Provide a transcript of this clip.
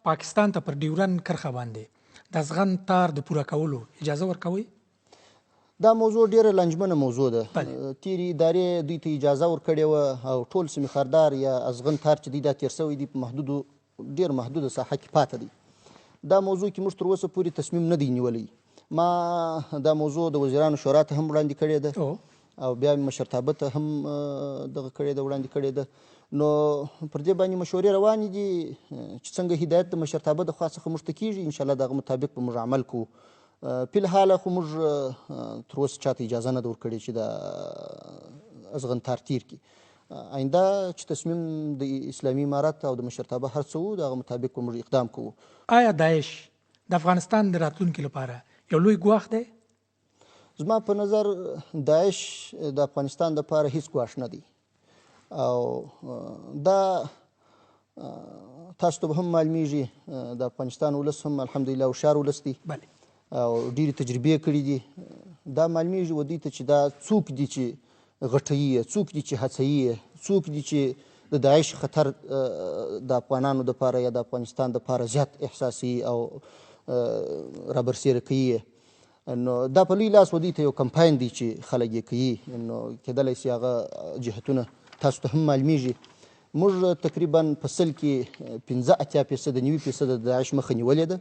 پاکستان ته پر ډیورنډ کرښه باندې د افغان تار د پوره کولو اجازه ورکوئ؟ دا موضوع ډیره لنجمنه موضوع ده. تیرې ادارې دوی ته اجازه ورکړې وه او ټول سیمې خاردار یا ازغن تار چې دی دا تیر شوی دی په ډېر محدوده ساحه کې پاته دی. دا موضوع کې موږ تر اوسه پورې تصمیم نه دی نیولی. ما دا موضوع د وزیرانو شورا ته هم وړاندې کړې ده او بیا مې مشرتابه ته هم دغه کړې ده وړاندې کړې ده. نو پر دې باندې مشورې روانې دي چې څنګه هدایت د مشرتابه د خوا څخه موږ ته کېږي انشاءالله د هغه مطابق به موږ عمل کوو. فی الحال خو موږ تر اوسه چاته اجازه نه ده ورکړې چې د ازغن تار تیر کړي. آینده چې تصمیم د اسلامي امارت او د مشرتابه هر څه وو د هغه مطابق به موږ اقدام کوو. آیا داعش د افغانستان د راتلونکي لپاره یو لوی ګواښ دی؟ زما په نظر داعش د افغانستان دپاره هیڅ ګواښ نه دی او دا تاسو ته به هم معلومیږي د افغانستان ولس هم الحمدلله هوښیار ولس دی او ډېرې تجربې کړي دي. دا معلومیږي و دوی ته چې دا څوک دي چې غټوي یې، څوک دي چې هڅوي یې، څوک دي چې د داعش خطر د افغانانو دپاره یا د افغانستان دپاره زیات احساسي او رابرسېره کوي یې. نو دا په لوی لاس و دوی ته یو کمپاین دی چې خلک یې کوي. نو کېدلی سي هغه جهتونه تاسو ته هم معلومیږي. موږ تقریبا په 100 کې 15-80% 90% د داعش مخه نیولې ده.